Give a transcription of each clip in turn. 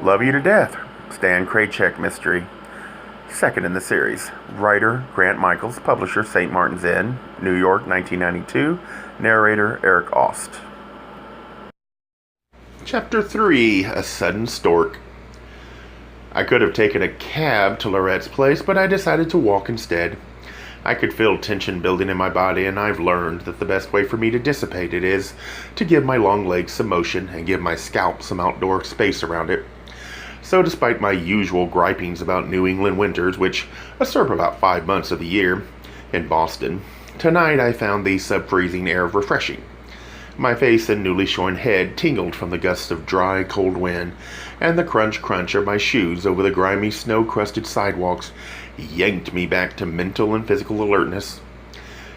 Love You to Death, Stan Kraychik Mystery. Second in the series. Writer Grant Michaels, publisher St. Martin's Inn, New York, 1992. Narrator Eric Aust. Chapter 3, A Sudden Stork. I could have taken a cab to Lorette's place, but I decided to walk instead. I could feel tension building in my body, and I've learned that the best way for me to dissipate it is to give my long legs some motion and give my scalp some outdoor space around it. So despite my usual gripings about New England winters, which usurp about 5 months of the year in Boston, tonight I found the sub-freezing air refreshing. My face and newly shorn head tingled from the gusts of dry, cold wind, and the crunch of my shoes over the grimy, snow-crusted sidewalks yanked me back to mental and physical alertness.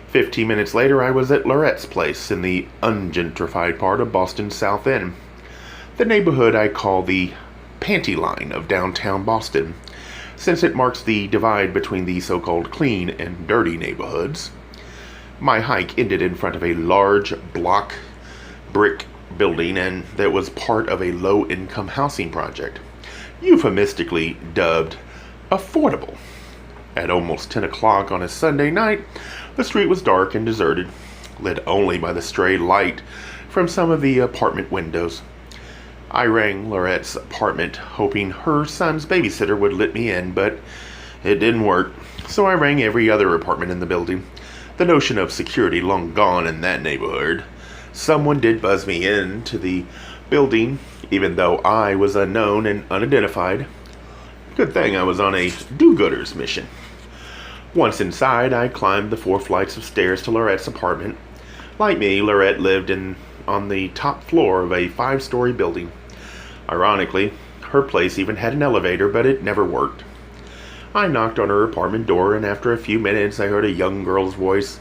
15 minutes later, I was at Lorette's place in the ungentrified part of Boston's South End, the neighborhood I call the panty line of downtown Boston, since it marks the divide between the so-called clean and dirty neighborhoods. My hike ended in front of a large block brick building, and that was part of a low-income housing project, euphemistically dubbed affordable. At almost 10 o'clock on a Sunday night, the street was dark and deserted, lit only by the stray light from some of the apartment windows. I rang Lorette's apartment, hoping her son's babysitter would let me in, but it didn't work, so I rang every other apartment in the building. The notion of security long gone in that neighborhood. Someone did buzz me into the building, even though I was unknown and unidentified. Good thing I was on a do-gooders mission. Once inside, I climbed the 4 flights of stairs to Lorette's apartment. Like me, Lorette lived on the top floor of a 5-story building. Ironically, her place even had an elevator, but it never worked. I knocked on her apartment door, and after a few minutes, I heard a young girl's voice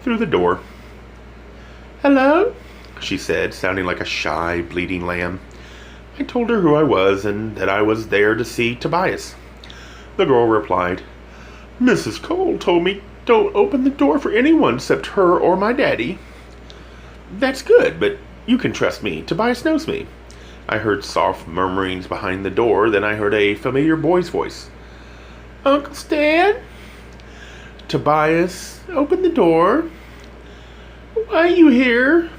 through the door. "Hello?" she said, sounding like a shy, bleating lamb. I told her who I was and that I was there to see Tobias. The girl replied, "Mrs. Cole told me don't open the door for anyone except her or my daddy." "That's good, but you can trust me. Tobias knows me." I heard soft murmurings behind the door, then I heard a familiar boy's voice. "Uncle Stan?" "Tobias, open the door." "Why are you here?"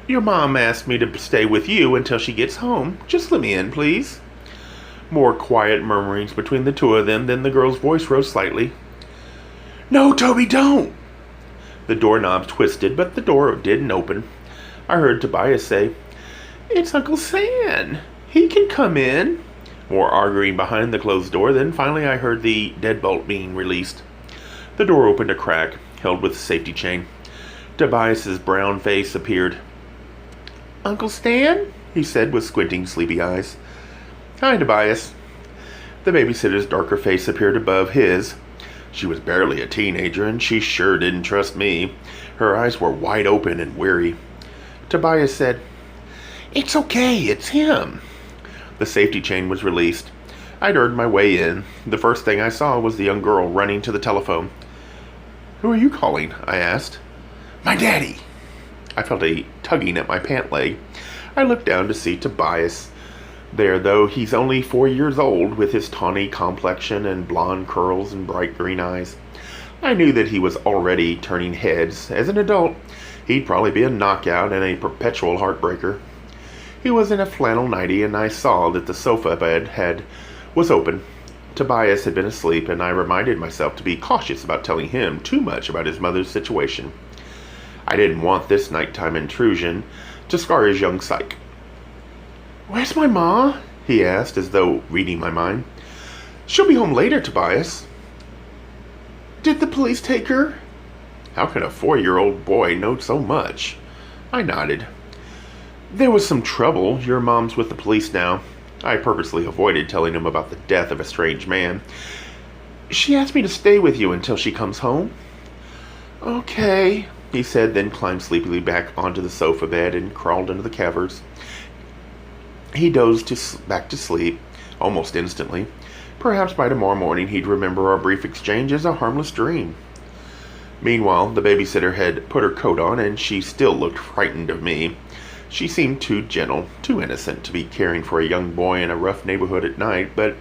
"Your mom asked me to stay with you until she gets home. Just let me in, please." More quiet murmurings between the two of them, then the girl's voice rose slightly. "No, Toby, don't!" The doorknob twisted, but the door didn't open. I heard Tobias say, "It's Uncle Sam. He can come in." More arguing behind the closed door, then finally I heard the deadbolt being released. The door opened a crack, held with a safety chain. Tobias's brown face appeared. "Uncle Stan?" he said with squinting, sleepy eyes. "Hi, Tobias." The babysitter's darker face appeared above his. She was barely a teenager, and she sure didn't trust me. Her eyes were wide open and weary. Tobias said, "It's okay, it's him." The safety chain was released. I'd earned my way in. The first thing I saw was the young girl running to the telephone. "Who are you calling?" I asked. "My daddy." I felt a tugging at my pant leg. I looked down to see Tobias there, though he's only 4 years old, with his tawny complexion and blonde curls and bright green eyes. I knew that he was already turning heads. As an adult, he'd probably be a knockout and a perpetual heartbreaker. He was in a flannel nightie, and I saw that the sofa bed was open. Tobias had been asleep, and I reminded myself to be cautious about telling him too much about his mother's situation. I didn't want this nighttime intrusion to scar his young psyche. "Where's my ma?" he asked, as though reading my mind. "She'll be home later, Tobias." "Did the police take her?" How could a 4-year-old boy know so much? I nodded. "There was some trouble. Your mom's with the police now." I purposely avoided telling him about the death of a strange man. "She asked me to stay with you until she comes home." "Okay," he said, then climbed sleepily back onto the sofa bed and crawled into the covers. He dozed back to sleep almost instantly. Perhaps by tomorrow morning he'd remember our brief exchange as a harmless dream. Meanwhile, the babysitter had put her coat on, and she still looked frightened of me. She seemed too gentle, too innocent to be caring for a young boy in a rough neighborhood at night, but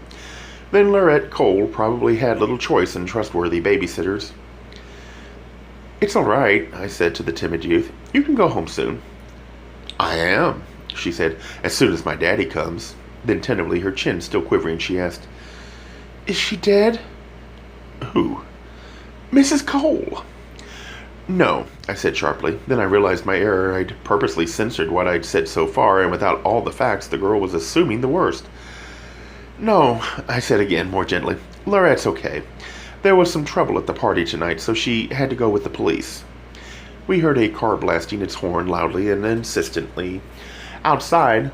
then Lorette Cole probably had little choice in trustworthy babysitters. "It's all right," I said to the timid youth. "You can go home soon." "I am," she said, "as soon as my daddy comes." Then tentatively, her chin still quivering, she asked, "Is she dead?" "Who?" "Mrs. Cole." "No," I said sharply. Then I realized my error. I'd purposely censored what I'd said so far, and without all the facts, the girl was assuming the worst. "No," I said again, more gently. "Lorette's okay. There was some trouble at the party tonight, so she had to go with the police." We heard a car blasting its horn loudly and insistently. Outside,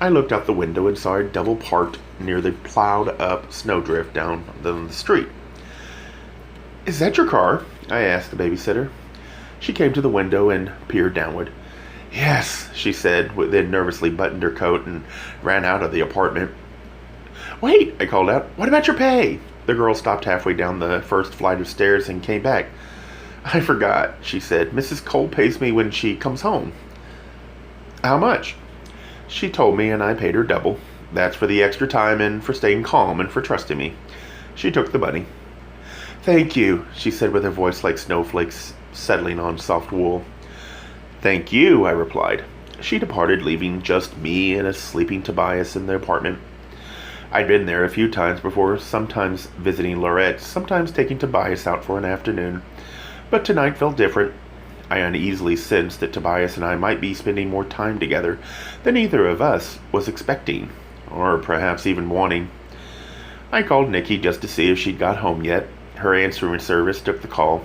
I looked out the window and saw a double parked near the plowed-up snowdrift down the street. "Is that your car?" I asked the babysitter. She came to the window and peered downward. "Yes," she said, then nervously buttoned her coat and ran out of the apartment. "Wait," I called out. "What about your pay?" The girl stopped halfway down the first flight of stairs and came back. "I forgot," she said. "Mrs. Cole pays me when she comes home." "How much?" She told me, and I paid her double. That's for the extra time and for staying calm and for trusting me. She took the money. "Thank you," she said with her voice like snowflakes settling on soft wool. "Thank you," I replied. She departed, leaving just me and a sleeping Tobias in the apartment. I'd been there a few times before, sometimes visiting Lorette, sometimes taking Tobias out for an afternoon. But tonight felt different. I uneasily sensed that Tobias and I might be spending more time together than either of us was expecting, or perhaps even wanting. I called Nikki just to see if she'd got home yet. Her answering service took the call.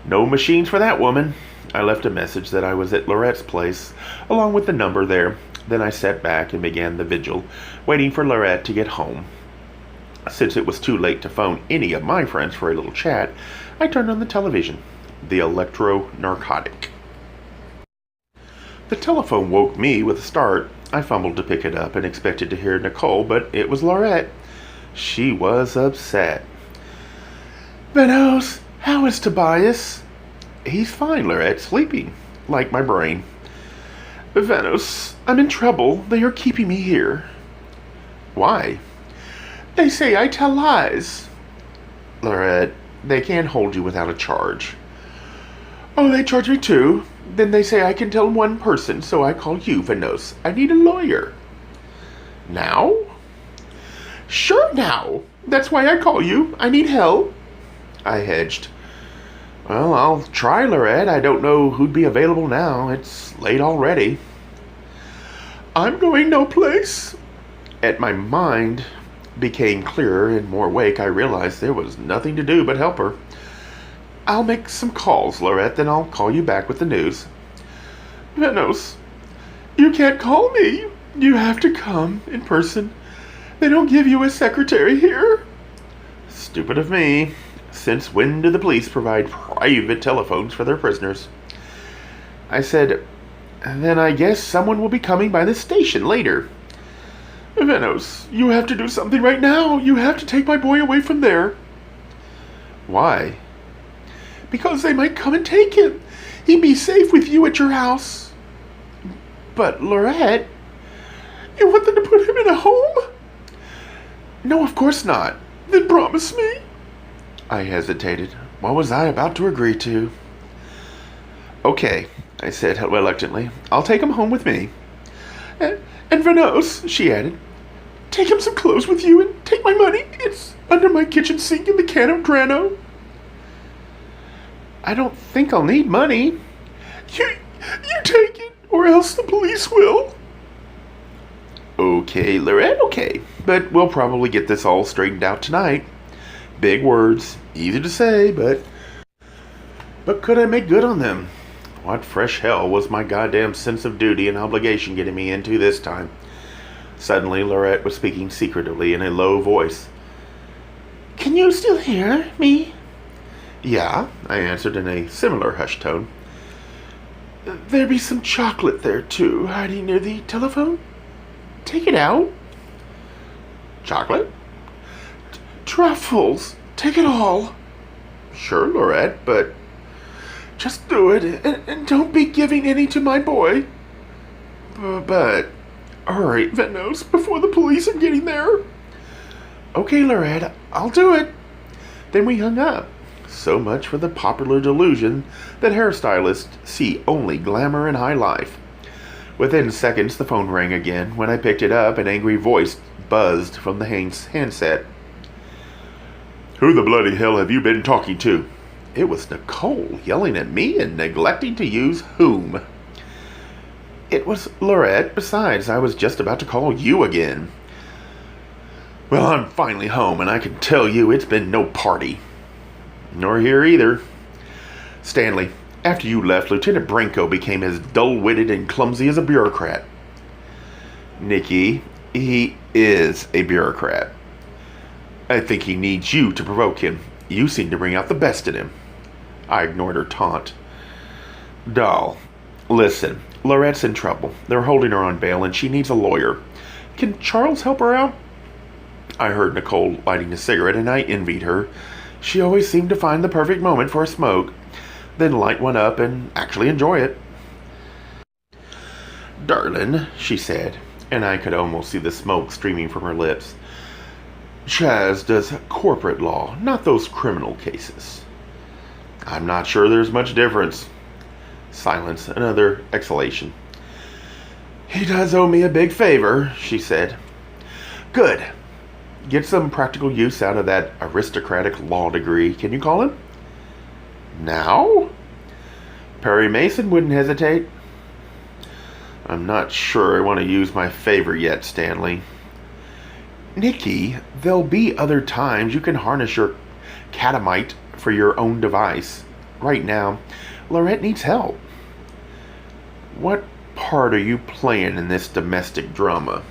"No machines for that woman." I left a message that I was at Lorette's place, along with the number there. Then I sat back and began the vigil, waiting for Lorette to get home. Since it was too late to phone any of my friends for a little chat, I turned on the television. The electro-narcotic. The telephone woke me with a start. I fumbled to pick it up and expected to hear Nicole, but it was Lorette. She was upset. "Venos, how is Tobias?" "He's fine, Lorette, sleeping, like my brain." "Venos, I'm in trouble. They are keeping me here." "Why?" "They say I tell lies." "Lorette, they can't hold you without a charge." "Oh, they charge me too? Then they say I can tell one person, so I call you, Venos. I need a lawyer." "Now?" "Sure now. That's why I call you. I need help." I hedged. "Well, I'll try, Lorette. I don't know who'd be available now. It's late already." "I'm going no place." As my mind became clearer and more awake, I realized there was nothing to do but help her. "I'll make some calls, Lorette, then I'll call you back with the news." "Venos, you can't call me. You have to come in person. They don't give you a secretary here." "Stupid of me. Since when do the police provide private telephones for their prisoners?" I said, "Then I guess someone will be coming by the station later." "Venos, you have to do something right now. You have to take my boy away from there." "Why?" "Because they might come and take him. He'd be safe with you at your house." "But, Lorette..." "You want them to put him in a home?" "No, of course not." "Then promise me." I hesitated. What was I about to agree to? "Okay," I said reluctantly. "I'll take him home with me." And Venos," she added, "take him some clothes with you and take my money. It's under my kitchen sink in the can of Grano." "I don't think I'll need money." You take it, or else the police will." "Okay, Lorette, okay. But we'll probably get this all straightened out tonight." Big words, easy to say, but could I make good on them? What fresh hell was my goddamn sense of duty and obligation getting me into this time? Suddenly, Lorette was speaking secretively in a low voice. "Can you still hear me?" "Yeah," I answered in a similar hushed tone. "There be some chocolate there, too, hiding near the telephone. Take it out." "Chocolate?" "Truffles. Take it all." "Sure, Lorette, but..." "Just do it, and don't be giving any to my boy." But hurry, Venos, before the police are getting there. Okay, Lorette, I'll do it. Then we hung up. So much for the popular delusion that hairstylists see only glamour and high life. Within seconds, the phone rang again. When I picked it up, an angry voice buzzed from the handset. Who the bloody hell have you been talking to? It was Nicole yelling at me and neglecting to use whom. It was Lorette. Besides, I was just about to call you again. Well, I'm finally home, and I can tell you it's been no party. Nor here either. Stanley, after you left, Lieutenant Branco became as dull-witted and clumsy as a bureaucrat. Nikki, he is a bureaucrat. I think he needs you to provoke him. You seem to bring out the best in him. I ignored her taunt. Doll, listen, Lorette's in trouble. They're holding her on bail, and she needs a lawyer. Can Charles help her out? I heard Nicole lighting a cigarette, and I envied her. She always seemed to find the perfect moment for a smoke, then light one up and actually enjoy it. Darling, she said, and I could almost see the smoke streaming from her lips. Chaz does corporate law, not those criminal cases. I'm not sure there's much difference. Silence, another exhalation. He does owe me a big favor, she said. Good. Get some practical use out of that aristocratic law degree, can you call him? Now? Perry Mason wouldn't hesitate. I'm not sure I want to use my favor yet, Stanley. Nikki, there'll be other times you can harness your catamite for your own device. Right now, Lorette needs help. What part are you playing in this domestic drama?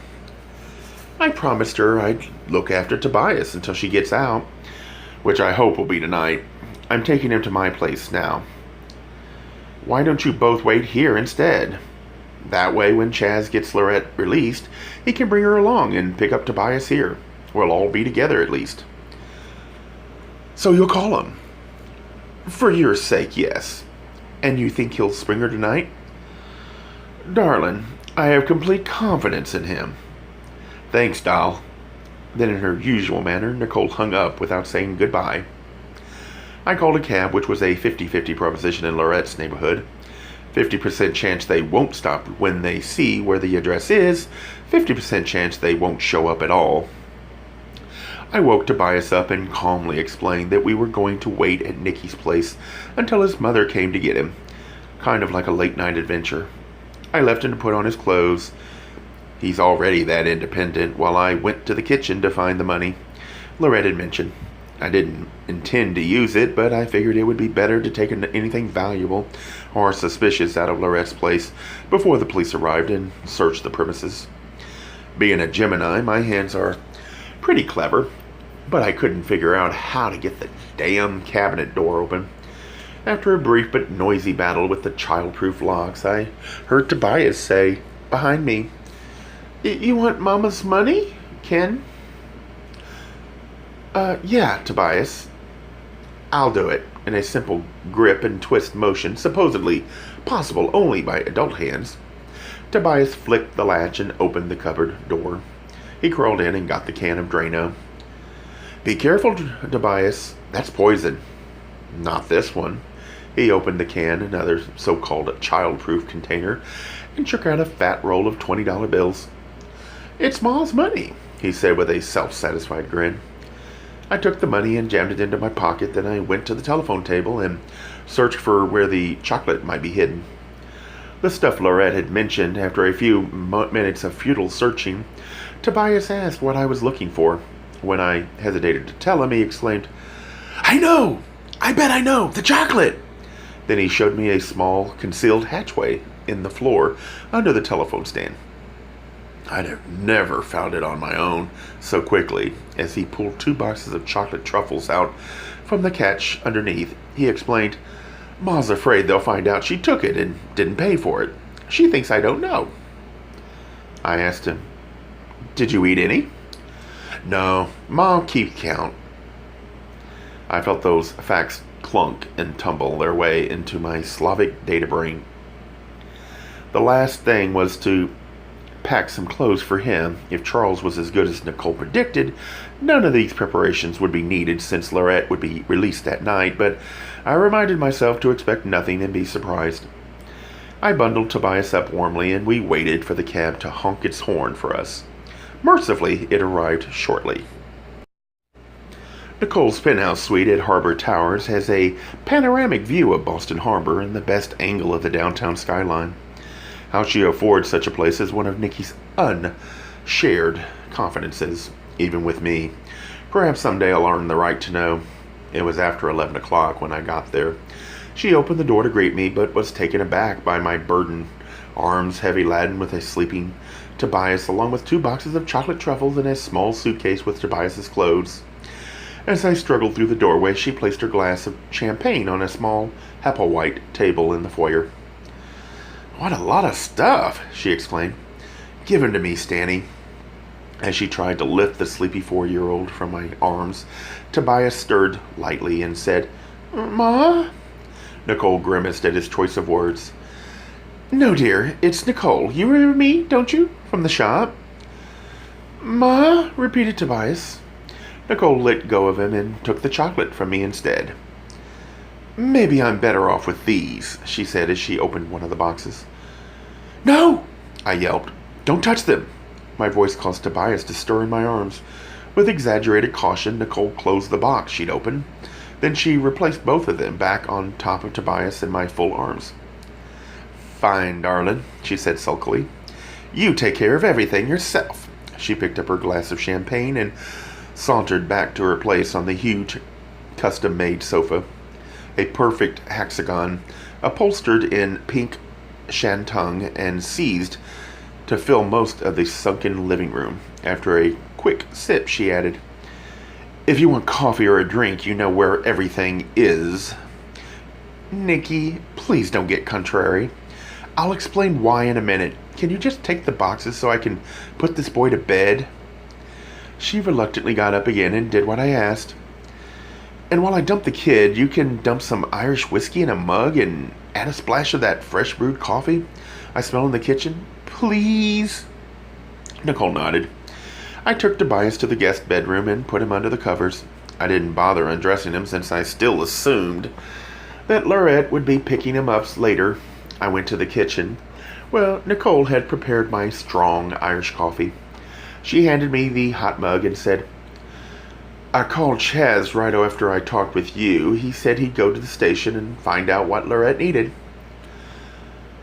I promised her I'd look after Tobias until she gets out, which I hope will be tonight. I'm taking him to my place now. Why don't you both wait here instead? That way, when Chaz gets Lorette released, he can bring her along and pick up Tobias here. We'll all be together at least. So you'll call him? For your sake, yes. And you think he'll spring her tonight? Darling, I have complete confidence in him. Thanks, doll. Then in her usual manner, Nicole hung up without saying goodbye. I called a cab, which was a 50-50 proposition in Lorette's neighborhood. 50% chance they won't stop when they see where the address is, 50% chance they won't show up at all. I woke Tobias up and calmly explained that we were going to wait at Nicky's place until his mother came to get him, kind of like a late-night adventure. I left him to put on his clothes. He's already that independent, while I went to the kitchen to find the money Lorette had mentioned. I didn't intend to use it, but I figured it would be better to take anything valuable or suspicious out of Lorette's place before the police arrived and searched the premises. Being a Gemini, my hands are pretty clever, but I couldn't figure out how to get the damn cabinet door open. After a brief but noisy battle with the child-proof locks, I heard Tobias say, behind me, "You want Mama's money, Ken?" Yeah, Tobias. I'll do it, in a simple grip and twist motion supposedly possible only by adult hands. Tobias flicked the latch and opened the cupboard door. He crawled in and got the can of Drano. Be careful, Tobias. That's poison. Not this one. He opened the can, another so-called child-proof container, and took out a fat roll of $20 bills. It's Ma's money, he said with a self-satisfied grin. I took the money and jammed it into my pocket. Then I went to the telephone table and searched for where the chocolate might be hidden. The stuff Lorette had mentioned. After a few minutes of futile searching, Tobias asked what I was looking for. When I hesitated to tell him, he exclaimed, I know! I bet I know! The chocolate! Then he showed me a small, concealed hatchway in the floor under the telephone stand. I'd have never found it on my own so quickly. As he pulled 2 boxes of chocolate truffles out from the catch underneath, he explained, Ma's afraid they'll find out she took it and didn't pay for it. She thinks I don't know. I asked him, Did you eat any? No, Ma'll keep count. I felt those facts clunk and tumble their way into my Slavic data brain. The last thing was to pack some clothes for him. If Charles was as good as Nicole predicted, none of these preparations would be needed since Lorette would be released that night, but I reminded myself to expect nothing and be surprised. I bundled Tobias up warmly, and we waited for the cab to honk its horn for us. Mercifully, it arrived shortly. Nicole's penthouse suite at Harbor Towers has a panoramic view of Boston Harbor and the best angle of the downtown skyline. How she affords such a place is one of Nikki's unshared confidences, even with me. Perhaps someday I'll earn the right to know. It was after 11 o'clock when I got there. She opened the door to greet me, but was taken aback by my burdened arms heavy laden with a sleeping Tobias, along with 2 boxes of chocolate truffles and a small suitcase with Tobias's clothes. As I struggled through the doorway, she placed her glass of champagne on a small Hepplewhite table in the foyer. "What a lot of stuff," she exclaimed. "Give him to me, Stani." As she tried to lift the sleepy 4-year-old from my arms, Tobias stirred lightly and said, "Ma?" Nicole grimaced at his choice of words. "No, dear, it's Nicole. You remember me, don't you? From the shop?" "Ma?" repeated Tobias. Nicole let go of him and took the chocolate from me instead. "Maybe I'm better off with these," she said as she opened one of the boxes. "No!" I yelped. "Don't touch them!" My voice caused Tobias to stir in my arms. With exaggerated caution, Nicole closed the box she'd opened. Then she replaced both of them back on top of Tobias in my full arms. "Fine, darling," she said sulkily. "You take care of everything yourself." She picked up her glass of champagne and sauntered back to her place on the huge custom-made sofa. A perfect hexagon, upholstered in pink shantung and seized to fill most of the sunken living room. After a quick sip, she added, "If you want coffee or a drink, you know where everything is." "Nikki, please don't get contrary. I'll explain why in a minute. Can you just take the boxes so I can put this boy to bed?" She reluctantly got up again and did what I asked. "And while I dump the kid, you can dump some Irish whiskey in a mug and add a splash of that fresh brewed coffee I smell in the kitchen. Please?" Nicole nodded. I took Tobias to the guest bedroom and put him under the covers. I didn't bother undressing him since I still assumed that Lorette would be picking him up later. I went to the kitchen. Well, Nicole had prepared my strong Irish coffee. She handed me the hot mug and said, "I called Chaz right after I talked with you. He said he'd go to the station and find out what Lorette needed."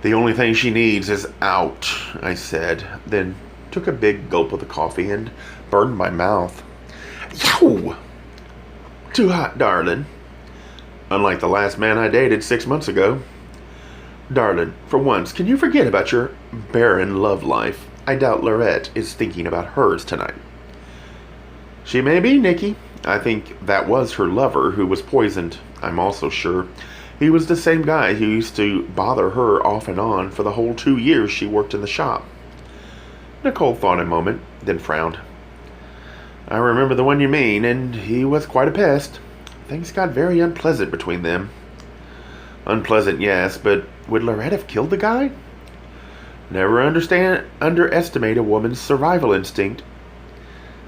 "The only thing she needs is out," I said, then took a big gulp of the coffee and burned my mouth. "Yow! Too hot, darling." Unlike the last man I dated 6 months ago. "Darling, for once, can you forget about your barren love life? I doubt Lorette is thinking about hers tonight." "She may be, Nikki. I think that was her lover who was poisoned. I'm also sure he was the same guy who used to bother her off and on for the whole 2 years she worked in the shop." Nicole thought a moment, then frowned. "I remember the one you mean, and he was quite a pest. Things got very unpleasant between them." "Unpleasant, yes, but would Lorette have killed the guy?" "Never underestimate a woman's survival instinct."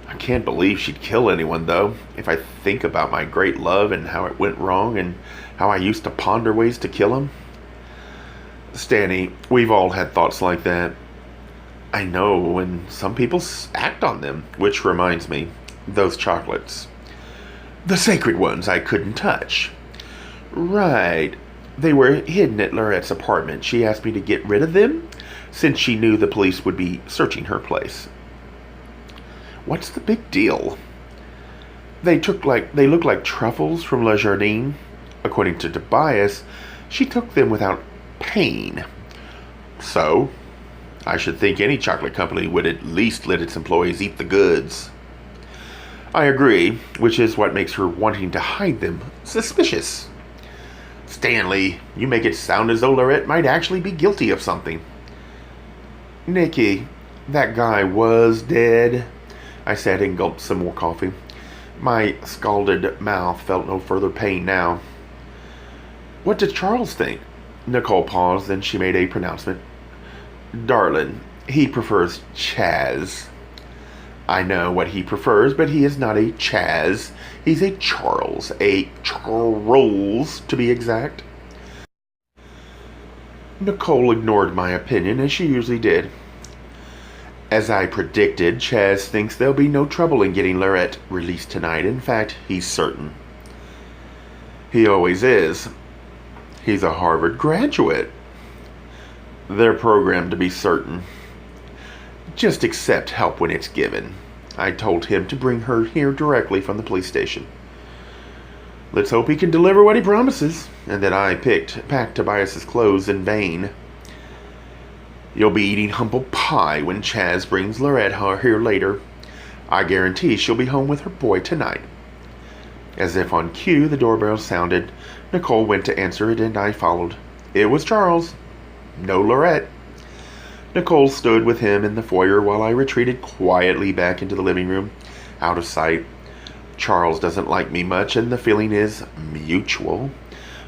"I can't believe she'd kill anyone, though. If I think about my great love and how it went wrong and how I used to ponder ways to kill him." "Stani, we've all had thoughts like that." "I know, and some people act on them. Which reminds me, those chocolates. The sacred ones I couldn't touch." "Right. They were hidden at Lorette's apartment. She asked me to get rid of them since she knew the police would be searching her place." "What's the big deal?" They look like truffles from Le Jardin. According to Tobias, she took them without pain. So, I should think any chocolate company would at least let its employees eat the goods." "I agree, which is what makes her wanting to hide them suspicious." "Stanley, you make it sound as though Lorette might actually be guilty of something." "Nikki, that guy was dead," I said and gulped some more coffee. My scalded mouth felt no further pain now. "What did Charles think?" Nicole paused, then she made a pronouncement. Darlin', he prefers Chaz. I know what he prefers, but he is not a Chaz. He's a Charles. A Charles, to be exact. Nicole ignored my opinion, as she usually did. As I predicted, Chaz thinks there'll be no trouble in getting Lorette released tonight. In fact, he's certain. He always is. He's a Harvard graduate. They're programmed to be certain. Just accept help when it's given. I told him to bring her here directly from the police station. Let's hope he can deliver what he promises, and that I packed Tobias's clothes in vain. You'll be eating humble pie when Chaz brings Lorette here later. I guarantee she'll be home with her boy tonight. As if on cue, the doorbell sounded. Nicole went to answer it, and I followed. It was Charles. No Lorette. Nicole stood with him in the foyer while I retreated quietly back into the living room, out of sight. Charles doesn't like me much, and the feeling is mutual.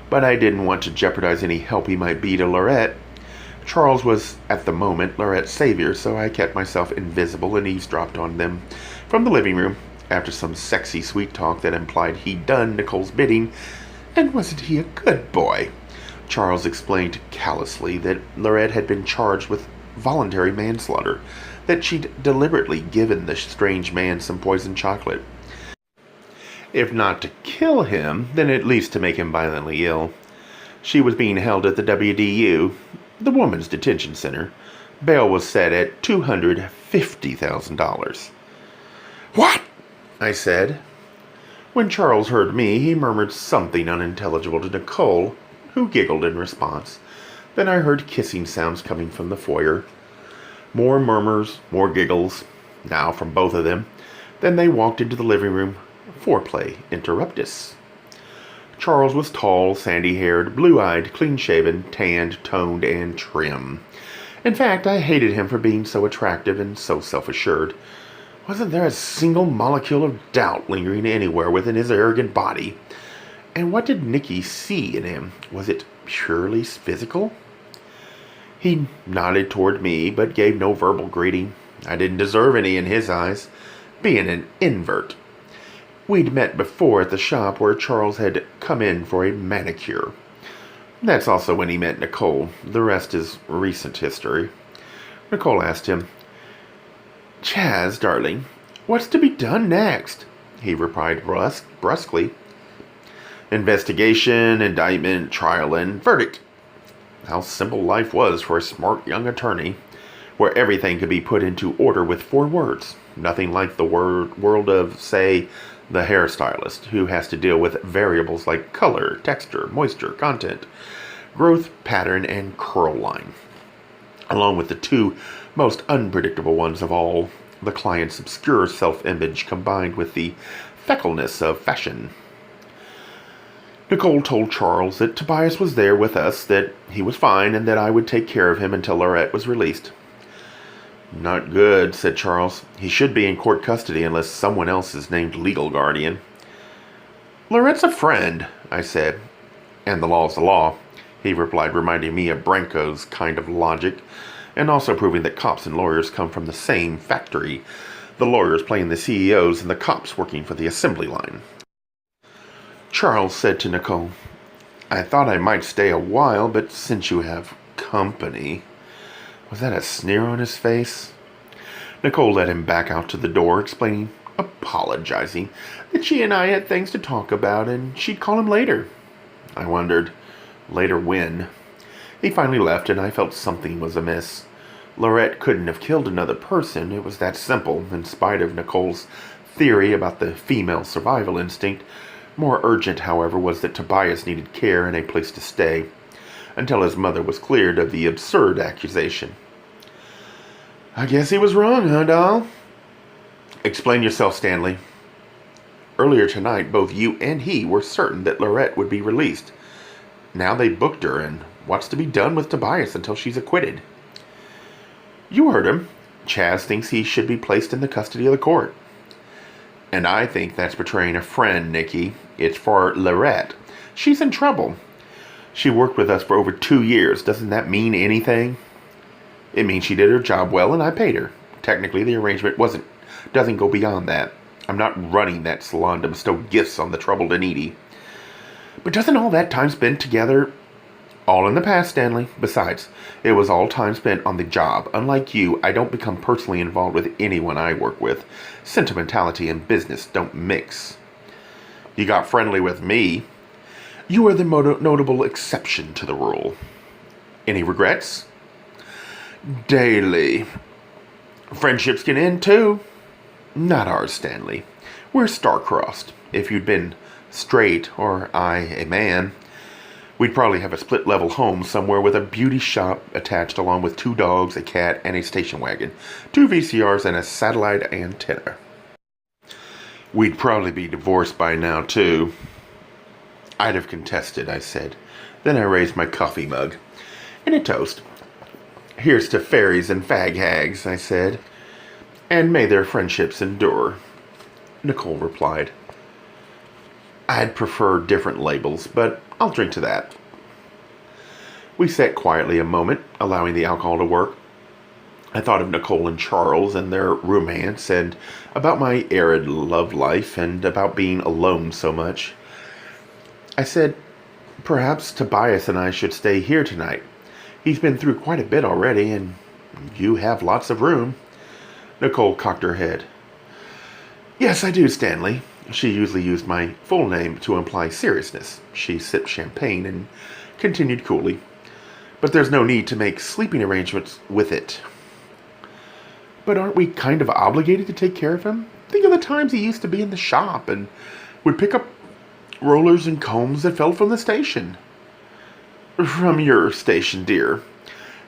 But I didn't want to jeopardize any help he might be to Lorette. Charles was, at the moment, Lorette's savior, so I kept myself invisible and eavesdropped on them from the living room, after some sexy sweet talk that implied he'd done Nicole's bidding. And wasn't he a good boy? Charles explained callously that Lorette had been charged with voluntary manslaughter, that she'd deliberately given the strange man some poisoned chocolate. If not to kill him, then at least to make him violently ill. She was being held at the WDU, the Women's Detention Center. Bail was set at $250,000. What? I said. When Charles heard me, he murmured something unintelligible to Nicole, who giggled in response. Then I heard kissing sounds coming from the foyer. More murmurs, more giggles, now from both of them. Then they walked into the living room. Foreplay interruptus. Charles was tall, sandy-haired, blue-eyed, clean-shaven, tanned, toned, and trim. In fact, I hated him for being so attractive and so self-assured. Wasn't there a single molecule of doubt lingering anywhere within his arrogant body? And what did Nicky see in him? Was it purely physical? He nodded toward me, but gave no verbal greeting. I didn't deserve any in his eyes, being an invert. We'd met before at the shop where Charles had come in for a manicure. That's also when he met Nicole. The rest is recent history. Nicole asked him, "Chaz, darling, what's to be done next?" He replied brusquely. "Investigation, indictment, trial, and verdict." How simple life was for a smart young attorney, where everything could be put into order with 4 words. Nothing like the world of, say, the hairstylist, who has to deal with variables like color, texture, moisture, content, growth, pattern, and curl line, along with the 2 most unpredictable ones of all, the client's obscure self-image combined with the feckleness of fashion. Nicole told Charles that Tobias was there with us, that he was fine, and that I would take care of him until Lorette was released. "Not good," said Charles. "He should be in court custody unless someone else is named legal guardian." "Lorette's a friend," I said. "And the law's the law," he replied, reminding me of Branco's kind of logic, and also proving that cops and lawyers come from the same factory, the lawyers playing the CEOs and the cops working for the assembly line. Charles said to Nicole, "I thought I might stay a while, but since you have company..." Was that a sneer on his face? Nicole led him back out to the door, apologizing, that she and I had things to talk about, and she'd call him later. I wondered, later when? He finally left, and I felt something was amiss. Lorette couldn't have killed another person. It was that simple, in spite of Nicole's theory about the female survival instinct. More urgent, however, was that Tobias needed care and a place to stay, until his mother was cleared of the absurd accusation. "I guess he was wrong, huh, doll?" "Explain yourself, Stanley." "Earlier tonight, both you and he were certain that Lorette would be released. Now they booked her, and what's to be done with Tobias until she's acquitted?" "You heard him. Chaz thinks he should be placed in the custody of the court." "And I think that's betraying a friend, Nicky. It's for Lorette. She's in trouble. She worked with us for over 2 years. Doesn't that mean anything?" It means she did her job well and I paid her. Technically, the arrangement doesn't go beyond that. I'm not running that salon to bestow gifts on the troubled and needy. But doesn't all that time spent together... All in the past, Stanley. Besides, it was all time spent on the job. Unlike you, I don't become personally involved with anyone I work with. Sentimentality and business don't mix. You got friendly with me. You are the notable exception to the rule. Any regrets? Daily. Friendships can end too. Not ours, Stanley. We're star-crossed. If you'd been straight, or I a man, we'd probably have a split-level home somewhere with a beauty shop attached along with 2 dogs, a cat, and a station wagon, 2 VCRs, and a satellite antenna. We'd probably be divorced by now, too. I'd have contested, I said. Then I raised my coffee mug. And a toast. Here's to fairies and fag hags, I said. And may their friendships endure. Nicole replied. I'd prefer different labels, but I'll drink to that. We sat quietly a moment, allowing the alcohol to work. I thought of Nicole and Charles and their romance, and about my arid love life, and about being alone so much. I said, perhaps Tobias and I should stay here tonight. He's been through quite a bit already, and you have lots of room. Nicole cocked her head. Yes, I do, Stanley. She usually used my full name to imply seriousness. She sipped champagne and continued coolly. But there's no need to make sleeping arrangements with it. But aren't we kind of obligated to take care of him? Think of the times he used to be in the shop and would pick up rollers and combs that fell from the station. From your station, dear.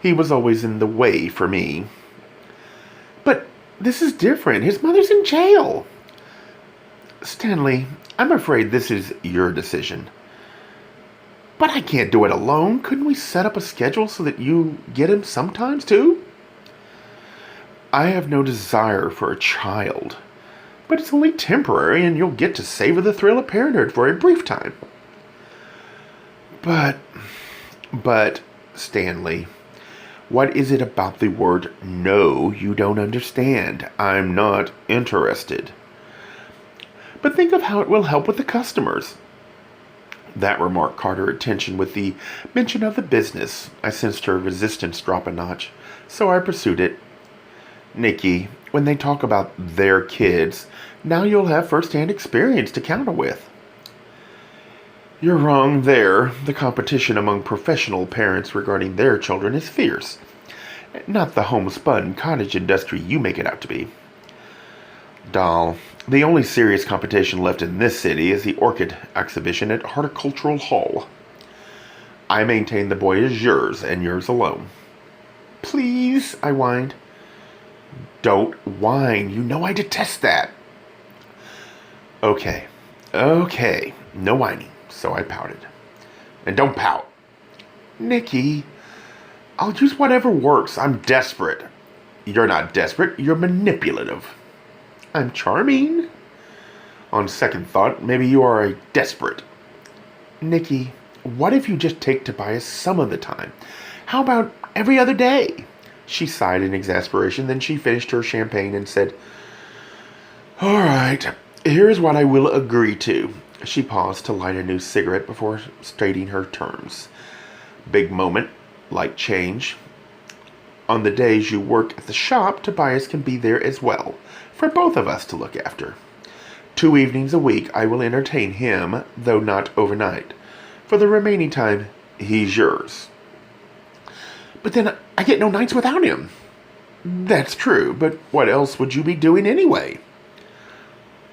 He was always in the way for me. But this is different. His mother's in jail. Stanley, I'm afraid this is your decision. But I can't do it alone. Couldn't we set up a schedule so that you get him sometimes, too? I have no desire for a child. But it's only temporary, and you'll get to savor the thrill of parenthood for a brief time. But, Stanley, what is it about the word no you don't understand? I'm not interested. But think of how it will help with the customers. That remark caught her attention with the mention of the business. I sensed her resistance drop a notch, so I pursued it. Nikki, when they talk about their kids, now you'll have first-hand experience to counter with. You're wrong there. The competition among professional parents regarding their children is fierce. Not the homespun cottage industry you make it out to be. Doll, the only serious competition left in this city is the orchid exhibition at Horticultural Hall. I maintain the boy is yours, and yours alone. Please, I whined. Don't whine. You know I detest that. Okay, no whining. So I pouted. And don't pout. Nikki, I'll use whatever works. I'm desperate. You're not desperate. You're manipulative. I'm charming. On second thought, maybe you are a desperate. Nikki, what if you just take Tobias some of the time? How about every other day? She sighed in exasperation, then she finished her champagne and said, All right, here's what I will agree to. She paused to light a new cigarette before stating her terms. Big moment, like change. On the days you work at the shop, Tobias can be there as well, for both of us to look after. 2 evenings a week I will entertain him, though not overnight. For the remaining time, he's yours. But then I get no nights without him. That's true, but what else would you be doing anyway?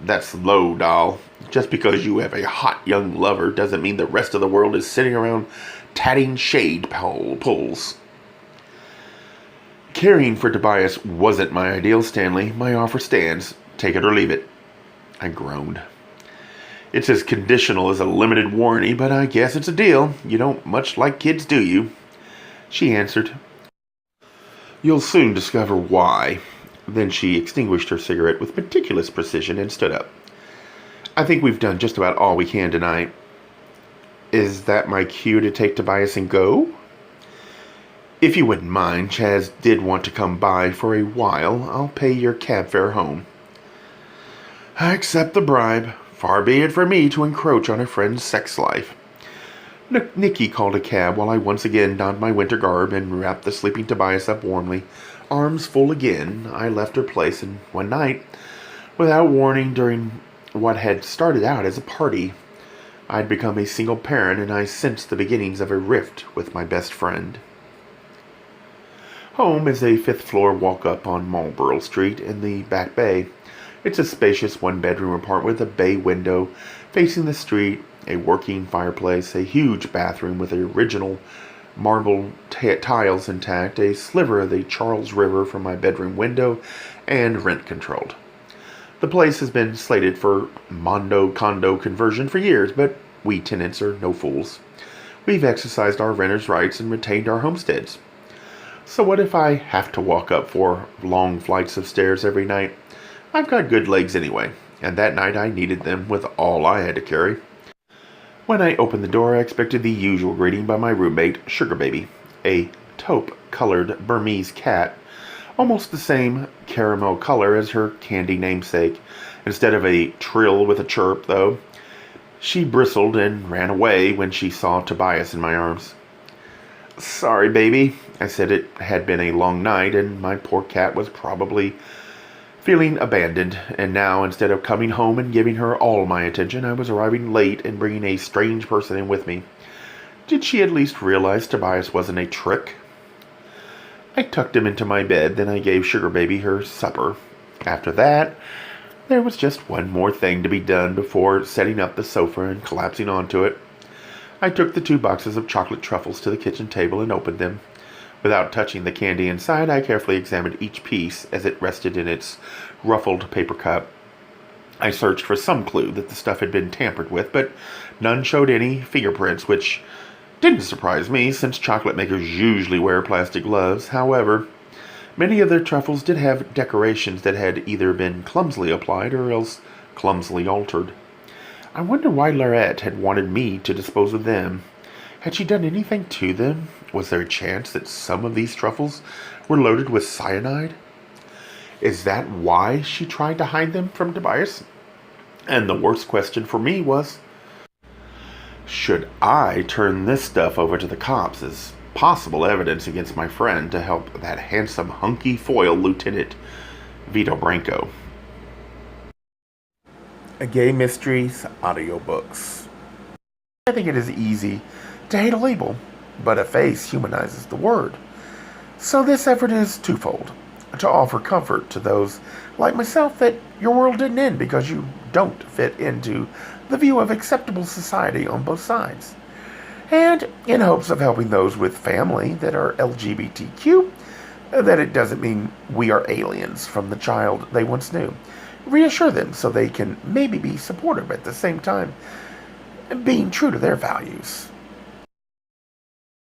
That's low, doll. Just because you have a hot young lover doesn't mean the rest of the world is sitting around tatting shade pulls. Caring for Tobias wasn't my ideal, Stanley. My offer stands. Take it or leave it. I groaned. It's as conditional as a limited warranty, but I guess it's a deal. You don't much like kids, do you? She answered. You'll soon discover why. Then she extinguished her cigarette with meticulous precision and stood up. I think we've done just about all we can tonight. Is that my cue to take Tobias and go? If you wouldn't mind, Chaz did want to come by for a while. I'll pay your cab fare home. I accept the bribe. Far be it from me to encroach on a friend's sex life. Nikki called a cab while I once again donned my winter garb and wrapped the sleeping Tobias up warmly. Arms full again, I left her place, and one night, without warning, during what had started out as a party, I'd become a single parent, and I sensed the beginnings of a rift with my best friend. Home is a fifth-floor walk-up on Marlborough Street in the Back Bay. It's a spacious one-bedroom apartment with a bay window facing the street, a working fireplace, a huge bathroom with original marble tiles intact, a sliver of the Charles River from my bedroom window, and rent-controlled. The place has been slated for mondo-condo conversion for years, but we tenants are no fools. We've exercised our renters' rights and retained our homesteads. So what if I have to walk up 4 long flights of stairs every night? I've got good legs anyway, and that night I needed them with all I had to carry. When I opened the door, I expected the usual greeting by my roommate, Sugar Baby, a taupe-colored Burmese cat, almost the same caramel color as her candy namesake. Instead of a trill with a chirp, though, she bristled and ran away when she saw Tobias in my arms. Sorry, baby, I said. It had been a long night, and my poor cat was probably feeling abandoned, and now, instead of coming home and giving her all my attention, I was arriving late and bringing a strange person in with me. Did she at least realize Tobias wasn't a trick? I tucked him into my bed, then I gave Sugar Baby her supper. After that, there was just one more thing to be done before setting up the sofa and collapsing onto it. I took the 2 boxes of chocolate truffles to the kitchen table and opened them. Without touching the candy inside, I carefully examined each piece as it rested in its ruffled paper cup. I searched for some clue that the stuff had been tampered with, but none showed any fingerprints, which didn't surprise me, since chocolate makers usually wear plastic gloves. However, many of their truffles did have decorations that had either been clumsily applied or else clumsily altered. I wonder why Lorette had wanted me to dispose of them. Had she done anything to them? Was there a chance that some of these truffles were loaded with cyanide? Is that why she tried to hide them from Tobias? And the worst question for me was, should I turn this stuff over to the cops as possible evidence against my friend to help that handsome hunky foil Lieutenant Vito Branco? A Gay Mysteries audiobooks. I think it is easy to hate a label, but a face humanizes the word. So this effort is twofold: to offer comfort to those like myself that your world didn't end because you don't fit into the view of acceptable society on both sides, and in hopes of helping those with family that are LGBTQ, that it doesn't mean we are aliens from the child they once knew. Reassure them so they can maybe be supportive at the same time, being true to their values.